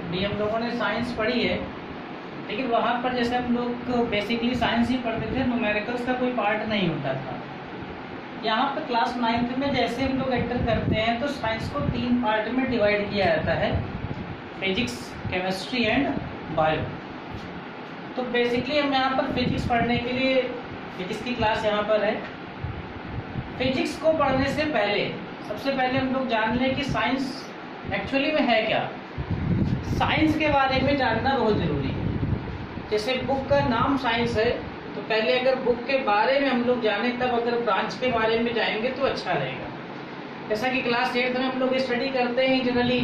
भी हम लोगों ने साइंस पढ़ी है, लेकिन वहाँ पर जैसे हम लोग बेसिकली साइंस ही पढ़ते थे, न्यूमेरिकल्स का कोई पार्ट नहीं होता था। यहाँ पर क्लास 9th में जैसे हम लोग एंटर करते हैं तो साइंस को 3 पार्ट में डिवाइड किया जाता है, फिजिक्स, केमिस्ट्री एंड बायो। तो बेसिकली हम यहाँ पर फिजिक्स पढ़ने के लिए फिजिक्स की क्लास यहाँ पर है। फिजिक्स को पढ़ने से पहले सबसे पहले हम लोग जान लें कि साइंस एक्चुअली में है क्या। साइंस के बारे में जानना बहुत ज़रूरी है। जैसे बुक का नाम साइंस है, तो पहले अगर बुक के बारे में हम लोग जाने, तब अगर ब्रांच के बारे में जाएंगे तो अच्छा रहेगा। जैसा कि क्लास 8th में हम लोग स्टडी करते हैं, जनरली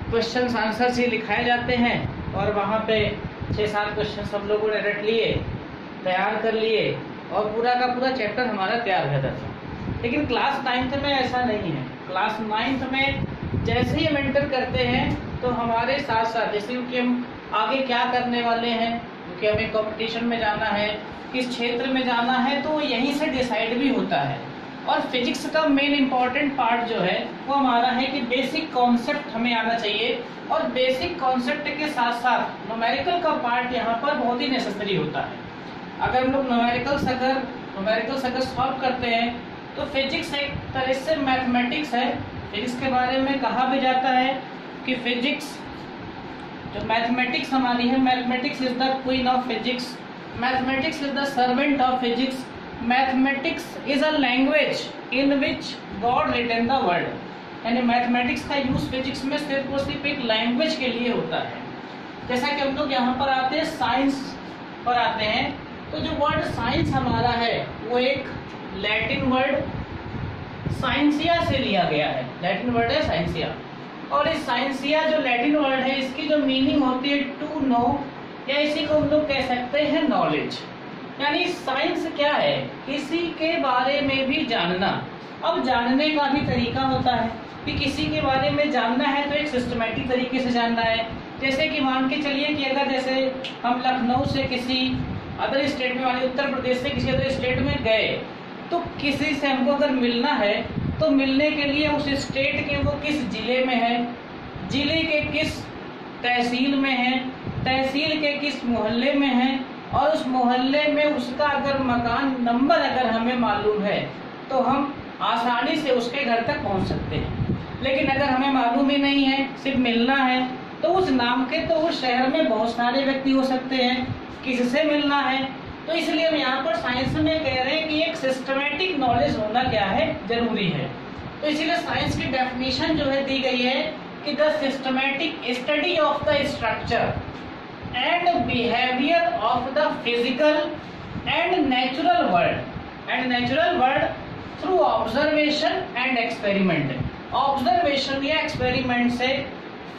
क्वेश्चन आंसर से लिखाए जाते हैं और वहाँ पे 6-7 क्वेश्चन सब लोगों ने रट लिए, तैयार कर लिए और पूरा का पूरा चैप्टर हमारा तैयार रहता था। लेकिन क्लास 9th में ऐसा नहीं है। क्लास 9th में जैसे ही हम एंटर करते हैं तो हमारे साथ साथ, जैसे कि हम आगे क्या करने वाले हैं, क्योंकि हमें कंपटीशन में जाना है, किस क्षेत्र में जाना है, तो यहीं से डिसाइड भी होता है। और फिजिक्स का मेन इंपॉर्टेंट पार्ट जो है वो हमारा है कि बेसिक कॉन्सेप्ट हमें आना चाहिए, और बेसिक कॉन्सेप्ट के साथ साथ न्यूमेरिकल का पार्ट यहाँ पर बहुत ही नेसेसरी होता है। अगर हम लोग न्यूमेरिकल्स अगर सॉल्व करते हैं तो फिजिक्स एक तरह से मैथमेटिक्स है। फिजिक्स के बारे में कहा भी जाता है कि फिजिक्स जो मैथमेटिक्स हमारी है, mathematics is the queen of physics, mathematics is the servant of physics, mathematics is a language in which God written the word. यानी मैथमेटिक्स का यूज फिजिक्स में सिर्फ और सिर्फ एक लैंग्वेज के लिए होता है। जैसा कि हम लोग यहाँ पर आते हैं, साइंस पर आते हैं, तो जो वर्ड साइंस हमारा है वो एक लैटिन वर्ड साइंसिया से लिया गया है। लैटिन वर्ड है साइंसिया, और इस साइंसिया जो लैटिन वर्ड है, इसकी जो मीनिंग होती है टू नो, या इसी को हम लोग कह सकते हैं नॉलेज। यानी साइंस क्या है, किसी के बारे में भी जानना। अब जानने का भी तरीका होता है कि किसी के बारे में जानना है तो एक सिस्टमेटिक तरीके से जानना है। जैसे कि मान के चलिए कि अगर जैसे हम लखनऊ से किसी अदर स्टेट में, वाले उत्तर प्रदेश से किसी अदर स्टेट में गए, तो किसी से हमको अगर मिलना है तो मिलने के लिए उस स्टेट के वो किस जिले में है, जिले के किस तहसील में है, तहसील के किस मोहल्ले में है, और उस मोहल्ले में उसका अगर मकान नंबर अगर हमें मालूम है तो हम आसानी से उसके घर तक पहुंच सकते हैं। लेकिन अगर हमें मालूम ही नहीं है, सिर्फ मिलना है, तो उस नाम के तो उस शहर में बहुत सारे व्यक्ति हो सकते हैं, किससे मिलना है। तो इसलिए हम यहाँ पर साइंस में कह रहे हैं कि एक सिस्टमेटिक नॉलेज होना क्या है, जरूरी है। तो इसीलिए साइंस की डेफिनेशन जो है दी गई है कि the systematic study of the structure and behaviour of the physical and natural world through observation and experiment. Observation या एक्सपेरिमेंट से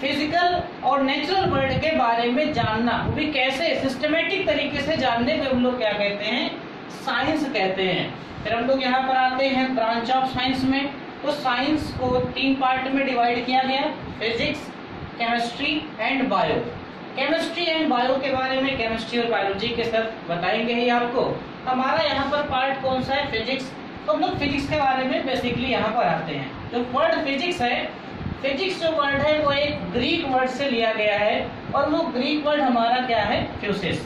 फिजिकल और नेचुरल वर्ल्ड के बारे में जानना, वो भी कैसे, सिस्टमेटिक तरीके से जानने को हम लोग क्या कहते हैं, साइंस कहते हैं। फिर हम लोग यहाँ पर आते हैं ब्रांच ऑफ साइंस में। तो साइंस को 3 पार्ट में डिवाइड किया गया, physics, chemistry and bio. Chemistry and bio के बारे में केमिस्ट्री और बायोलॉजी के सर बताएंगे ही आपको। हमारा यहाँ पर पार्ट कौन सा है, फिजिक्स। तो हम लोग फिजिक्स के बारे में बेसिकली यहाँ पर आते हैं। जो वर्ड फिजिक्स है, फिजिक्स जो वर्ड है वो एक ग्रीक वर्ड से लिया गया है, और वो ग्रीक वर्ड हमारा क्या है, फ्यूसिस।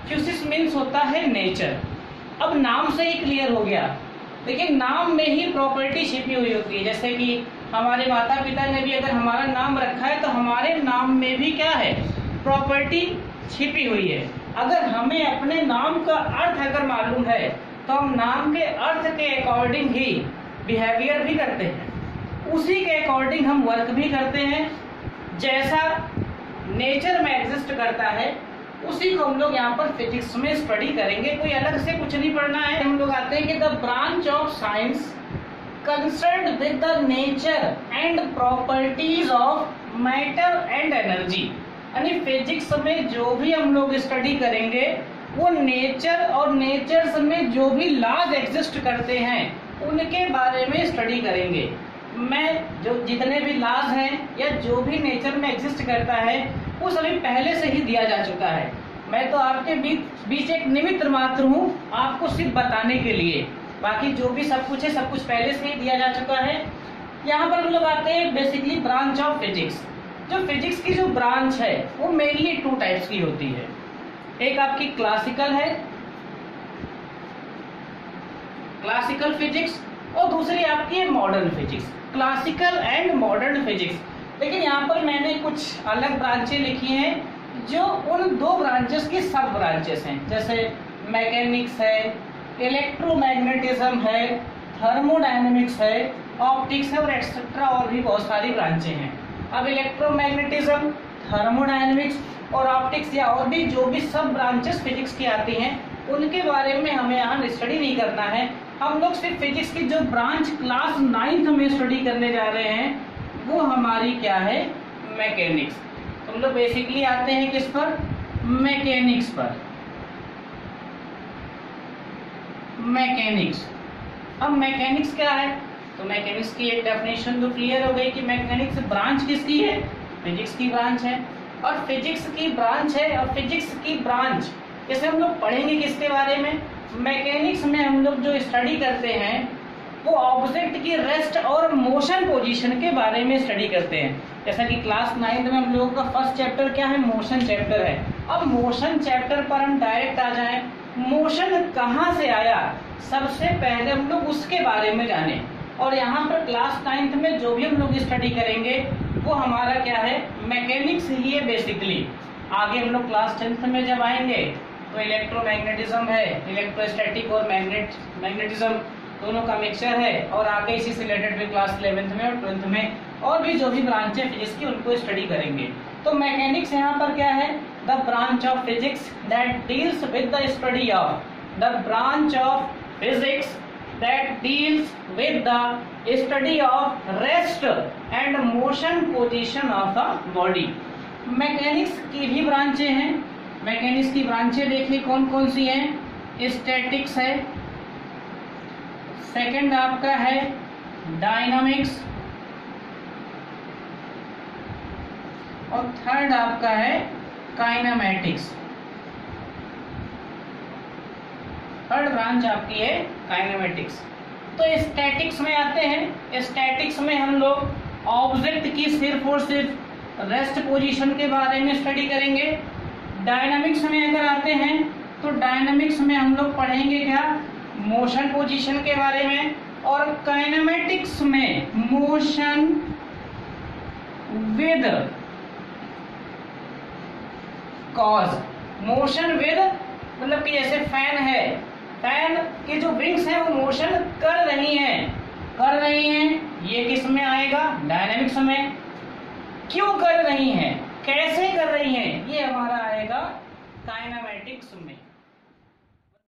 फ्यूसिस मीन्स होता है नेचर। अब नाम से ही क्लियर हो गया, लेकिन नाम में ही प्रॉपर्टी छिपी हुई होती है। जैसे कि हमारे माता पिता ने भी अगर हमारा नाम रखा है तो हमारे नाम में भी क्या है, प्रॉपर्टी छिपी हुई है। अगर हमें अपने नाम का अर्थ अगर मालूम है तो हम नाम के अर्थ के अकॉर्डिंग ही बिहेवियर भी करते हैं, उसी के अकॉर्डिंग हम वर्क भी करते हैं। जैसा नेचर में एग्जिस्ट करता है उसी को हम लोग यहाँ पर फिजिक्स में स्टडी करेंगे। कोई अलग से कुछ नहीं पढ़ना है। हम लोग आते हैं कि the branch of science concerned with the nature and properties of matter and energy. यानी फिजिक्स में जो भी हम लोग स्टडी करेंगे वो नेचर और नेचर्स में जो भी लॉज एग्जिस्ट करते हैं उनके बारे में स्टडी करेंगे। मैं जो जितने भी लॉज हैं या जो भी नेचर में एग्जिस्ट करता है वो सभी पहले से ही दिया जा चुका है। मैं तो आपके बीच एक निमित्त मात्र हूँ, आपको सिर्फ बताने के लिए। बाकी जो भी सब कुछ है सब कुछ पहले से ही दिया जा चुका है। यहाँ पर हम लोग आते हैं बेसिकली ब्रांच ऑफ फिजिक्स। जो फिजिक्स की जो ब्रांच है वो मेनली 2 टाइप्स की होती है। एक आपकी क्लासिकल है, क्लासिकल फिजिक्स, और दूसरी आपकी है modern physics, classical and modern physics. लेकिन यहाँ पर मैंने कुछ अलग ब्रांचें लिखी हैं जो उन 2 ब्रांचेस की सब ब्रांचेस हैं, जैसे मैकेनिक्स है, इलेक्ट्रोमैग्नेटिज्म है, थर्मोडायनेमिक्स है, ऑप्टिक्स है और एक्सेट्रा और भी बहुत सारी ब्रांचें हैं। अब इलेक्ट्रोमैग्नेटिज्म, थर्मोडायनेमिक्स और ऑप्टिक्स या और भी जो भी सब ब्रांचेस फिजिक्स की आती हैं उनके बारे में हमें यहाँ स्टडी नहीं करना है। हम लोग सिर्फ फिजिक्स की जो ब्रांच क्लास 9th में स्टडी करने जा रहे हैं वो हमारी क्या है, मैकेनिक्स। तो हम लोग बेसिकली आते हैं किस पर, मैकेनिक्स पर। मैकेनिक्स, अब मैकेनिक्स क्या है, तो मैकेनिक्स की एक डेफिनेशन तो क्लियर हो गई कि मैकेनिक्स ब्रांच किसकी है, फिजिक्स की ब्रांच है। और फिजिक्स की ब्रांच है, और फिजिक्स की ब्रांच जैसे हम लोग पढ़ेंगे किसके बारे में, मैकेनिक्स में हम लोग जो स्टडी करते हैं वो ऑब्जेक्ट की रेस्ट और मोशन पोजीशन के बारे में स्टडी करते हैं। जैसा कि क्लास 9th में हम लोगों का फर्स्ट चैप्टर क्या है, मोशन चैप्टर है। अब मोशन चैप्टर पर हम डायरेक्ट आ जाएं, मोशन कहाँ से आया, सबसे पहले हम लोग उसके बारे में जाने। और यहाँ पर क्लास 9th में जो भी हम लोग स्टडी करेंगे वो हमारा क्या है, मैकेनिक्स ही है बेसिकली। आगे हम लोग क्लास 10th में जब आएंगे तो इलेक्ट्रोमैग्नेटिज्म है, इलेक्ट्रोस्टैटिक और मैग्नेटिज्म दोनों का मिक्सचर है। और आगे इसी से रिलेटेड भी क्लास 11th में और 12th में और भी जो भी ब्रांच है फिजिक्स की उनको स्टडी करेंगे। तो मैकेनिक्स यहाँ पर क्या है, the branch of physics that deals with the study of, the branch of physics that deals with the study of rest and motion position of the body. Mechanics की भी ब्रांचें हैं। मैकेनिक्स की ब्रांचें देखिए कौन कौन सी हैं, स्टैटिक्स है, सेकंड आपका है डायनामिक्स, और थर्ड आपका है काइनेमैटिक्स। थर्ड ब्रांच आपकी है काइनेमैटिक्स। तो स्टैटिक्स में आते हैं, स्टैटिक्स में हम लोग ऑब्जेक्ट की सिर्फ और सिर्फ रेस्ट पोजीशन के बारे में स्टडी करेंगे। डायनामिक्स में अगर आते हैं तो डायनामिक्स में हम लोग पढ़ेंगे क्या, मोशन पोजीशन के बारे में। और काइनेमैटिक्स में motion with cause, motion with मतलब कि जैसे फैन है, फैन की जो विंग्स हैं वो मोशन कर रही हैं, ये किस में आएगा, डायनामिक्स में। क्यों कर रही हैं, कैसे कर रही हैं, ये हमारा आएगा काइनेमैटिक्स में।